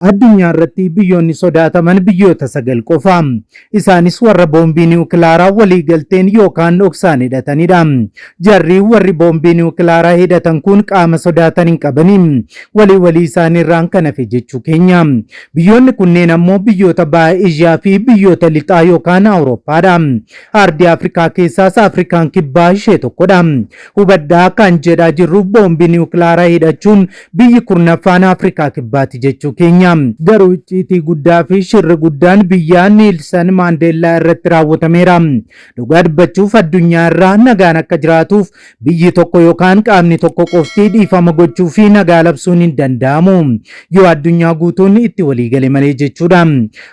Addunyaa irratti biyyoonni sodaataman biyyoota 9 qofa. Isaanis warra boombii niwukilaaraa walii galteen yookaan dhoksaan hidhatanidha. Jarri warri boombii niwukilaaraa hidhatan kun qaama sodaatan hin qabani. Walii isaaniirraan kan hafe jechuu keenya. Biyyoonni kunneen ammoo biyyoota baha Eeshiyaa fi biyyoota lixaa yookaan Awurooppaadha. Ardii Afrikaa keessaas Afrikaan kibbaa ishee tokkodha. Hubadhaa kan jedhaa jirru boombii niwukilaaraa hidhachuun biyyi kurnaffaan Afrikaa kibbaati jechuu keenya. Garuu icciitii guddaa fi shirri guddaan biyya Niilsan Maandeellaa irratti raawwatameera. Dhugaa dubbachuuf addunyaa irraa nagaan akka jiraatuuf biyyi tokko yookaan qaamni tokko qofti dhiifama gochuu fi nagaa labsuun hin danda'amu. Yoo addunyaa guutuun itti walii gale malee jechuudha.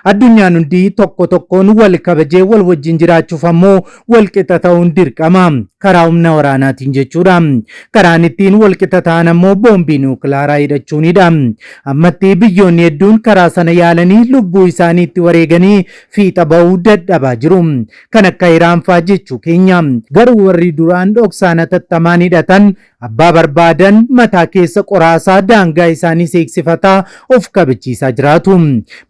Addunyaan hundi tokko tokkoon wal kabajee wal wajjin jiraachuuf ammoo wal qixa ta'uun dirqama. Karaa humna waraanaatiin jechuudha. Karaan ittiin wal qixa ta'an ammoo boombii niwukilaaraa hidhachuunidha. Ammatti biyyoonni hedduun karaa sana yaalanii lubbuu isaanii itti wareeganii fiixa ba'uu dadhabaa jiru. Kan akka Iraan fa'aa jechuu keenya. Garuu warri duraan dhoksaan hatattamaan hidhatan abbaa barbaadan mataa keessa qoraasaa daangaa isaanii seeksifataa of kabachiisaa jiraatu.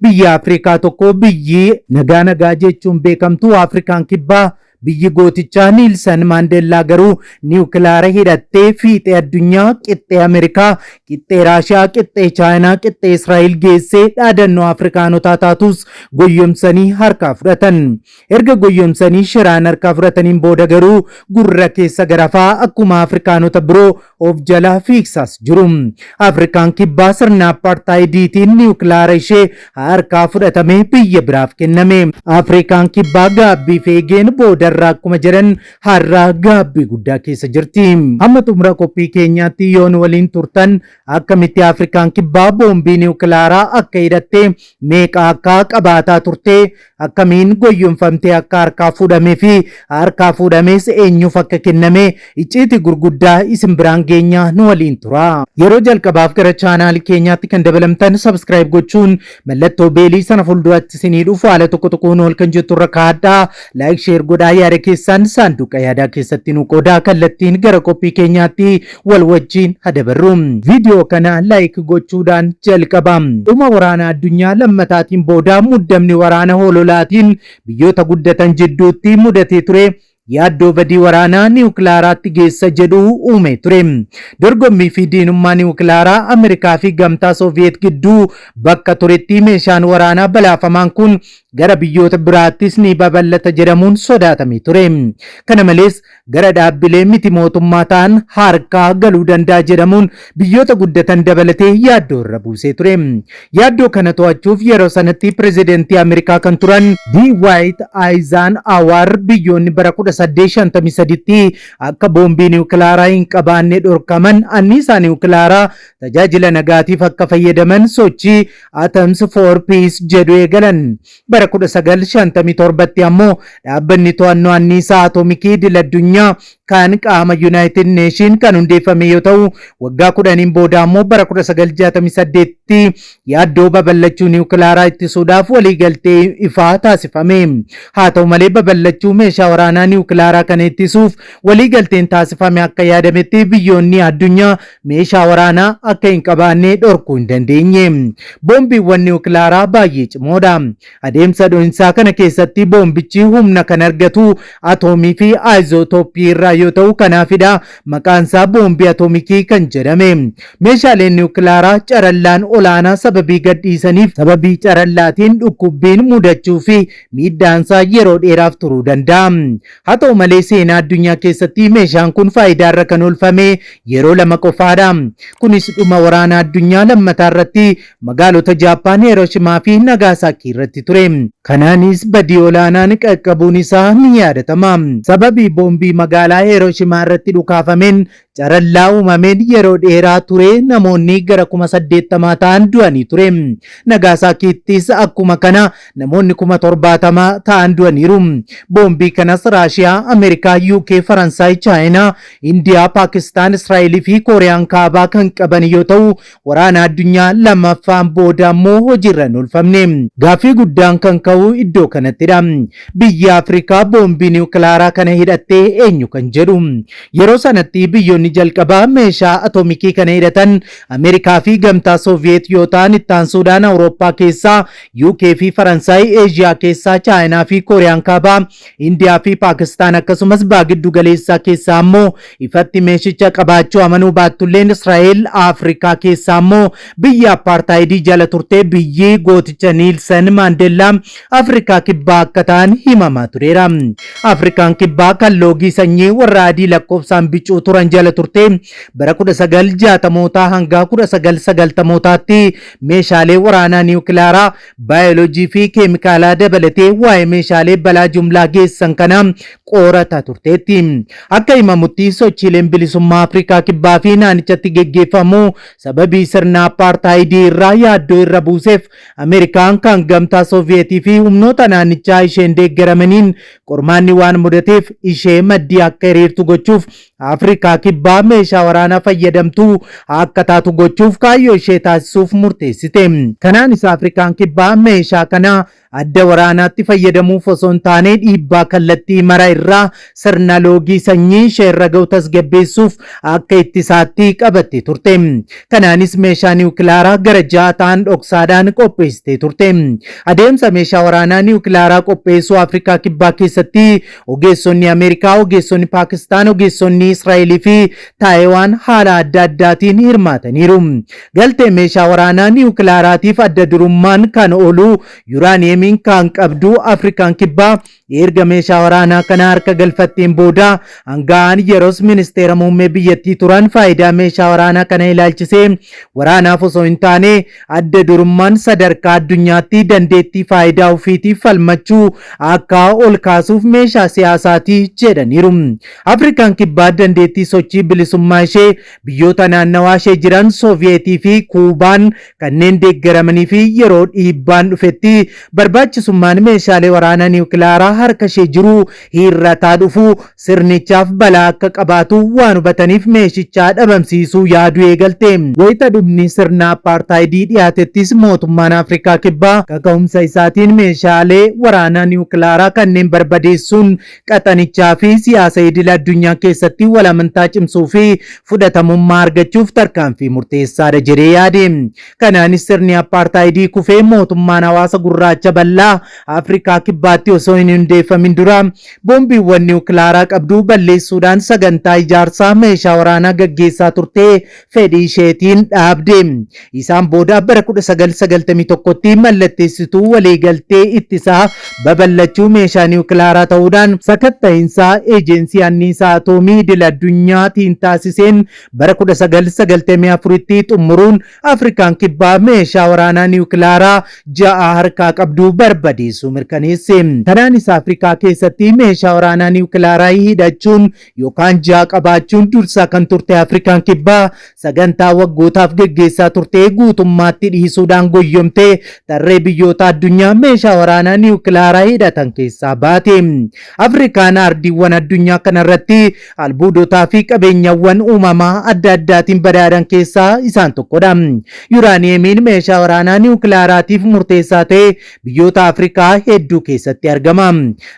Biyya Afrikaa tokko biyyi nagaa jechuun beekamtu Afrikaan kibbaa biyyi gootichaa Niilsan Maandeellaa garuu niwukilaara hidhattee fiixee addunyaa qixxee Ameerikaa, qixxee Raashiyaa, qixxee Chaayinaa, qixxee Israa'el geessee dhaadannoo Afrikaanotaa taatus goyyomsanii harkaa fudhatan. Erga goyyomsanii shiraan harkaa fudhataniin booda garuu gurra keessa garafaa akkuma Afrikaanota biroo of jalaa fiigsaas jiru. Afrikaan kibbaa sirna apartheidiitiin niwukilaara ishee harkaa fudhatamee biyya biraaf kenname. Afrikaan kibbaa gaabbii feegeen booda irraa akkuma jiran har'aa gaabbii guddaa keessa jirti. Amma xumura qophii keenyaatti yoon waliin turtan akkamitti Afrikaan kibbaa boombii niwukilaaraa akka hidhattee meeqa akka qabaataa turte akkamiin goyyomfamtee akka harkaa fuudhamee fi harkaa fuudhamees eenyuuf akka kenname icciitii gurguddaa isin biraan geenyaa nu waliin tura. Yeroo jalqabaaf gara chaanaalii keenyaatti kan dabalamtan subscribe gochuun mallattoo beelii sana fuulduratti isinii dhufu haala tokko tokkoon ol kan jettu irra kaa'adhaa. Like share godhaa yaada keessan saanduqa yaadaa keessatti nu qoodaa kallattiin gara qophii keenyaatti wal wajjin hadabarru. Viidiyoo kana like gochuudhaan jalqaba. Dhuma waraana addunyaa lammataatiin booda muddamni waraana hololaatiin biyyoota guddatan jidduutti mudatee ture. Yaaddoo badii waraanaa niwukilaaraatti geessa jedhu uume ture. Dorgommii fi diinummaa niwukilaaraa Ameerikaa fi gamtaa Sooviyeet gidduu bakka turetti meeshaan waraanaa balaafamaan kun gara biyyoota biraattis ni babal'ata jedhamuun sodaatamee ture. Kana malees gara dhaabbilee miti mootummaa ta'an harkaa galuu danda'a jedhamuun biyyoota guddatan dabalatee yaaddoo irra buusee ture. Yaaddoo kana to'achuuf yeroo sanatti pirezidentii Ameerikaa kan turan Dwight Eisenhower biyyoonni bara 1853tti akka boombii niwukilaaraa hin qabaanne dhorkaman anniisaa niwukilaaraa tajaajila nagaatiif akka fayyadaman sochii Atoms for Peace jedhu eegalan. Bara 1957tti ammoo dhaabbanni to'annoo anniisaa atoomikii idil addunyaa kan qaama United Nation kan hundeeffame yoo ta'u waggaa 10 booda ammoo bara 1968tti yaaddoo babal'achuu niwukilaaraa ittisuudhaaf waliigaltee ifaa taasifame. Haa ta'u malee babal'achuu meeshaa waraanaa niwukilaaraa kana ittisuuf waliigalteen taasifame akka yaadametti biyyoonni addunyaa meeshaa waraanaa akka hin qabaanne dhorkuu hin dandeenye. Boombiiwwan niwukilaaraa baay'ee cimoodha. Adeemsa dho'insaa kana keessatti boombichi humna kan argatu atoomii fi aizotooppii irraa yoo ta'u kanaafidha maqaan isaa boombii atoomikii kan jedhame. Meeshaaleen niwukilaaraa carallaan olaanaa sababii gadhiisaniif sababii carallaatiin dhukkubbiin mudachuu fi miidhaansaa yeroo dheeraaf turuu danda'a. Haa ta'u malee seenaa addunyaa keessatti meeshaan kun faayidaarra kan oolfame yeroo lama qofaadha. Kunis dhuma waraana addunyaa lammataa irratti magaalota Jaappaan Hirooshimaa fi Nagasaakii irratti ture. Kanaanis badii olaanaan qaqqabuun isaa ni yaadatama. Sababii boombii magaalaa Hirooshimaa irratti dhukaafameen carallaa uumameen yeroo dheeraa ture namoonni gara 80,000 ta'an du'anii ture. Nagasaakiittis akkuma kana namoonni 70,000 ta'an du'aniiru. Boombii kanas Raashiyaa, Ameerikaa, UK, Faransaay, Chaayinaa, Indiyaa, Paakistaan, Israa'el fi Kooriyaan kaabaa kan qaban yoo ta'u waraana addunyaa lammaffaan booda ammoo hojiirra hin oolfamne. Gaaffii guddaan kan ka'u ta'uu iddoo kanattidha. Biyya Afrikaa boombii niwukilaaraa kana hidhattee eenyu kan jedhu. Yeroo sanatti biyyoonni jalqabaa meeshaa atomikii kana hidhatan Ameerikaa fi gamtaa Sooviyeet yoo ta'an itti aansuudhaan Awurooppaa keessaa UK fi Faransaay, Eeshiyaa keessaa Chaayinaa fi Kooriyaan kaabaa, Indiyaa fi Paakistaan akkasumas baagiddu galeessaa keessaa ammoo ifatti meeshicha qabaachuu amanuu baattulleen Israa'el Afrikaa keessaa ammoo biyya apartaayidii jala turte biyyi gooticha Niilsen Maandeellaa Afrikaa kibbaa akka ta'an himamaa tureera. Afrikaan kibbaa kan loogii sanyii warra adii lakkoofsaan bicuu turan jala turte bara 1960mootaa hanga 1990mootaatti meeshaalee waraanaa niwukilaaraa, baayoloojii fi keemikaalaa dabalatee waa'ee meeshaalee balaa jumlaa geessan kana qorataa turteetti. Akka himamutti sochiileen bilisummaa Afrikaa kibbaa fi naannichatti geggeeffamu sababii sirna apartaayidii irraa yaaddoo irra buuseef Ameerikaan kan gamtaa Sooviyeetii fi humnoota naannichaa isheen deeggaramaniin qormaanni waan mudateef ishee maddii akka hiriirtu gochuuf Afrikaa kibbaa meeshaa waraanaa fayyadamtuu akka taatu gochuuf kaayyoo ishee taasisuuf murteessite. Kanaanis Afrikaan kibbaa meeshaa kana adda waraanaatti fayyadamuuf osoo hin taane dhiibbaa kallattii mara irraa sirna loogii sanyii ishee irra ga'u tasgabbeessuuf akka ittisaatti qabatte turte. Kanaanis meeshaa niwukilaaraa gara 6 ta'an dhoksaadhaan qopheessite turte. Adeemsa meeshaa waraanaa niwukilaaraa qopheessuu Afrikaa kibbaa keessatti ogeessonni Ameerikaa, ogeessonni Paakistaan, ogeessonni Israa'elii fi Taayiwaan haala adda addaatiin hirmaataniiru. Galtee meeshaa waraanaa niwukilaaraatiif adda durummaan kan oolu yuraaniyeemiin kan qabdu Afrikaan kibbaa erga meeshaa waraanaa kana harka galfatteen booda hangaan yeroos ministeera muummee biyyattii turan faayidaa meeshaa waraanaa kana ilaalchisee waraanaaf osoo hin taane adda durummaan sadarkaa addunyaatti dandeettii faayidaa ofiitiif falmachuu akka ol kaasuuf meeshaa siyaasaati jedhaniiru. Afrikaan kibbaa dandeettii sochii bilisummaa ishee biyyoota naannawaa ishee jiran Sooviyeetii fi Kuubaan kanneen deeggaramanii fi yeroo dhiibbaan dhufetti barbaachisummaan meeshaalee waraanaa niwukilaaraa harka ishee jiru hir'ataa dhufu sirnichaaf balaa akka qabaatu waan hubataniif meeshicha dhabamsiisuu yaaduu eegalte. Wayita dhumni sirna apartaayidii dhiyaatettis mootummaan Afrikaa kibbaa kaka'umsa isaatiin meeshaalee waraanaa niwukilaaraa kanneen barbadeessuun qaxanichaa fi siyaasa idil addunyaa keessatti wal amantaa cimsuu fi fudhatamummaa argachuuf tarkaanfii murteessaadha jedhee yaade. Kanaanis sirni apartaayidii kufee mootummaan hawaasa gurraacha bal'aa Afrikaa kibbaatti osoo hin hundeeffamin dura boombiiwwan niwukilaaraa qabdu balleessuudhaan sagantaa ijaarsaa meeshaa waraanaa gaggeessaa turte fedhii isheetiin dhaabde. Isaan booda bara 1991tti mallatteessituu waliigaltee ittisaa babal'achuu meeshaa niwukilaaraa ta'uudhaan sakatta'iinsa eejensii anniisaa atoomii idil addunyaatiin taasiseen bara 1994tti xumuruun Afrikaan kibbaa meeshaa waraanaa niwukilaaraa 6 harkaa qabdu barbadeessuu mirkaneesse. Kanaanis Afrikaa keessatti meeshaa waraanaa niwukilaaraa hidhachuun yookaan 6 qabaachuun dursaa kan turte Afrikaan kibbaa sagantaa waggootaaf gaggeessaa turte guutummaatti dhiisuudhaan goyyomte tarree biyyoota addunyaa meeshaa waraanaa niwukilaaraa hidhatan keessaa baate. Afrikaan ardiiwwan addunyaa kanarratti albuudotaa fi qabeenyawwan uumamaa adda addaatiin badhaadhan keessaa isaan tokkodha. Yuraaniyeemiin meeshaa waraanaa niwukilaaraatiif murteessaa ta'e biyyoota Afrikaa hedduu keessatti argama.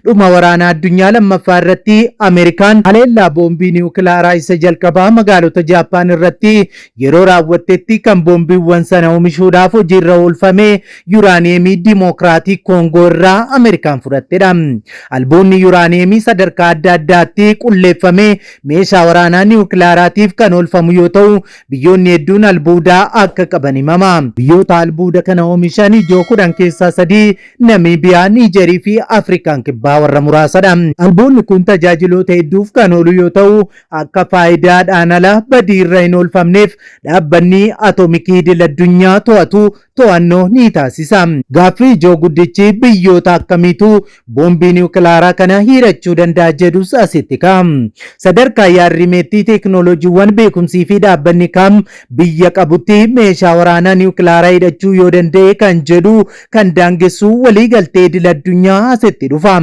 Dhuma waraanaa addunyaa lammaffaa irratti Ameerikaan haleellaa boombii niwukilaaraa isa jalqabaa magaalota Jaappaan irratti yeroo raawwattetti kan boombiiwwan sana oomishuudhaaf hojiirra oolfame yuraaniyeemii Dimokiraatik Koongoo irraa Ameerikaan fudhattedha. Albuudni yuraaniyeemii sadarkaa adda addaatti qulleeffame meeshaa waraanaa niwukilaaraatiif kan oolfamu yoo ta'u biyyoonni hedduun albuuda akka qaban himama. Biyyoota albuuda kana oomishan ijoo 10 keessaa 3 Namiibiyaa, Niijerii fi Afrikaan kibbaa warra muraasadha. Albuudni kun tajaajiloota hedduuf kan oolu yoo ta'u akka faayidaadhaan ala badii irra hin oolfamneef dhaabbanni atomikii idil addunyaa to'atu to'annoo ni taasisa. Gaaffii ijoo guddichi biyyoota akkamiitu boombii niwukilaaraa kana hiirachuu danda'a jedhus asitti kaa'ama. Sadarkaa yaadrimeetti teeknooloojiiwwan beekumsii fi dhaabbanni kam biyya qabutti meeshaa waraanaa niwukilaaraa hidhachuu yoo danda'e kan jedhu kan daangessu waliigaltee idil addunyaa asitti dhufa.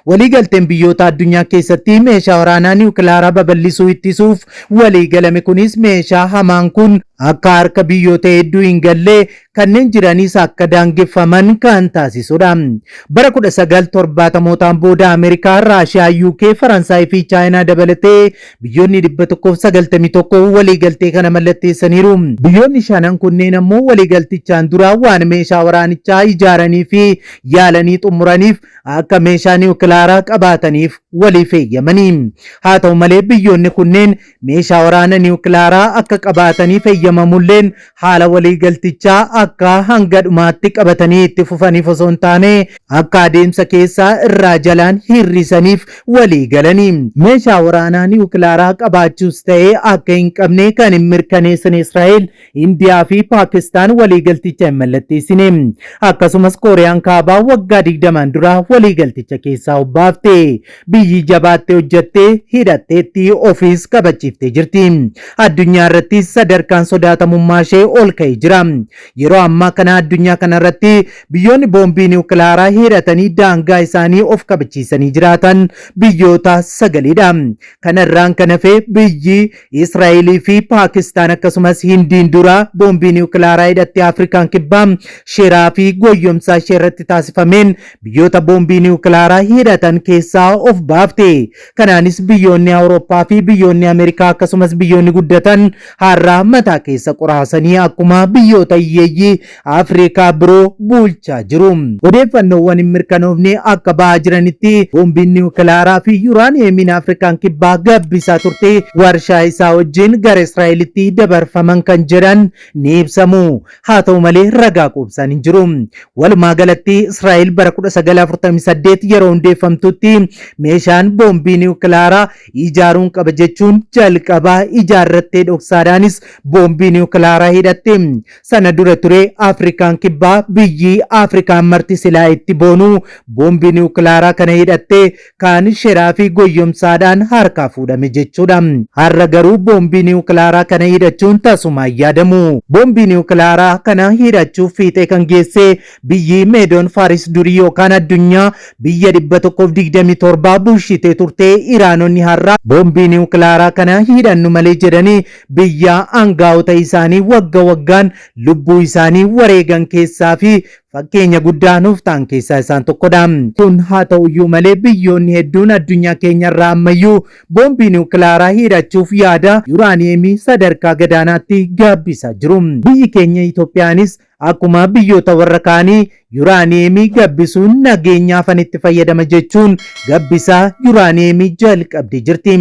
Waliigalteen biyyoota addunyaa keessatti meeshaa waraanaa niwukilaaraa babal'isuu ittisuuf waliigalame kunis meeshaa hamaan kun akka harka biyyoota hedduu hin galle kanneen jiranis akka daangeffaman kan taasisudha. Bara 1970mootaan booda Ameerikaa, Raashiyaa, UK, Faransaay fi Chaayinaa dabalatee biyyoonni 191 waliigaltee kana mallatteessaniiru. Biyyoonni shanan kunneen ammoo waliigaltichaan dura waan meeshaa waraanichaa ijaaranii fi yaalanii xumuraniif akka meeshaa niwukilaaraa qabaataniif waliif eeyyamanii. Haa ta'u malee biyyoonni kunneen meeshaa waraana niwukilaaraa akka qabaataniif eeyyamamulleen haala waliigaltichaa akka hanga dhumaatti qabatanii itti fufaniif osoo hin taane akka adeemsa keessaa irraa jalaan hirrisaniif walii galanii. Meeshaa waraanaa niwukilaaraa qabaachuus ta'ee akka hin qabne kan hin mirkaneessan Israa'el, Indiyaa fi Paakistaan waliigalticha hin mallatteessine. Akkasumas Kooriyaan Kaabaa waggaa 20 dura waliigalticha keessaa obbaafte. Biyyi jabaattee hojjattee hidhatteetti ofiis kabachiiftee jirti. Addunyaa irratti sadarkaan sodaatamummaa ishee ol ka'ee jira. Yeroo ammaa kana addunyaa kana irratti biyyoonni boombii niwukilaaraa hidhatanii daangaa isaanii of kabachiisanii jiraatan biyyoota 9dha. Kana irraan kan hafe biyyi Israa'elii fi Paakistaan akkasumas Hindiin dura boombii niwukilaaraa hidhattee Afrikaan kibbaa shiraa fi goyyomsaa ishee irratti taasifameen biyyoota boombii niwukilaaraa hidhatan keessaa of baafte. Kanaanis biyyoonni Awurooppaa fi biyyoonni Ameerikaa akkasumas biyyoonni guddatan har'a mataa keessa qoraasanii akkuma biyyoota hiyyeeyyii Afrikaa biroo bulchaa jiru. Odeeffannoowwan hin mirkanoofne akka ba'aa jiranitti boombiin niwukilaaraa fi yuuraaniyeemiin Afrikaan kibbaa gabbisaa turte warshaa isaa wajjin gara Israa'elitti dabarfaman kan jedhan ni ibsamu. Haa ta'u malee ragaa quubsaan hin jiru. Walumaa galatti Israa'el bara 1948 yeroo hundeeffamtutti meeshaan boombii niwukilaaraa ijaaruun qaba jechuun jalqabaa ijaarrattee dhoksaadhaanis boombii niwukilaaraa hidhatte. Sana dura ture Afrikaan kibbaa biyyi Afrikaan marti silaa itti boonu boombii niwukilaaraa kana hidhatte kan shiraa fi goyyomsaadhaan harkaa fuudhame jechuudha. Har'a garuu boombii niwukilaaraa kana hidhachuun tasumaan yaadamu. Boombii niwukilaaraa kana hidhachuuf fiixee kan geesse biyyi Meedoon Faaris durii yookaan addunyaa biyya 127 bulchitee turte Iraanonni har'a boombii niwukilaaraa kana hidhannu malee jedhanii biyya aangaa'ota isaanii wagga waggaan lubbuu isaanii wareegan keessaa fi fakkeenya guddaa nuuf ta'an keessaa isaan tokkodha. Kun haa ta'uyyuu malee biyyoonni hedduun addunyaa keenyarraa ammayyuu boombii niwukilaaraa hidhachuuf yaada yuuraaniyeemii sadarkaa gadaanaatti gabbisaa jiru. Biyyi keenya Itoophiyaanis akkuma biyyoota warra kaanii yuuraaniyeemii gabbisuun nageenyaafan itti fayyadama jechuun gabbisaa yuuraaniyeemii jalqabdee jirti.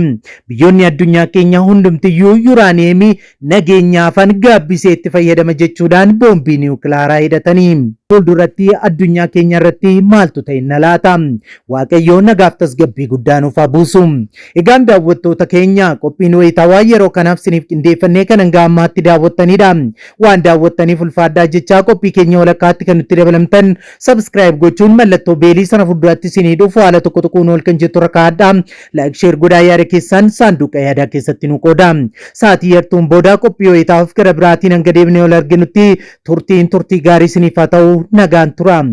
Biyyoonni addunyaa keenya hundumtiyyuu yuuraaniyeemii nageenyaafan gabbisee itti fayyadama jechuudhaan boombii niwukilaaraa hidhatanii. Fuulduratti addunyaa keenya irratti maaltu ta'e na laata? Waaqayyo nagaaf tasgabbii guddaa nuuf haa buusu. Egaan daawwattoota keenya qophiin wayitaawaa yeroo kanaaf siniif qindeeffannee kan hanga ammaatti daawwattanidha. Waan daawwattaniif ulfaadhaa jechaa qophii keenya walakkaatti kan nutti dabalamtan subscribe gochuun mallattoo beelii sana fuulduratti sinii dhufu haala tokko tokkoon ol kan jettu rakkaadha. Like share godhaa yaada keessan saanduqa yaadaa keessatti nu qooda. Sa'aatii yartuun booda qophii wayitaawaaf gara biraatiin hanga deebinee ol arginutti turtiin turtii gaarii siniif haa ta'u nagaan tura.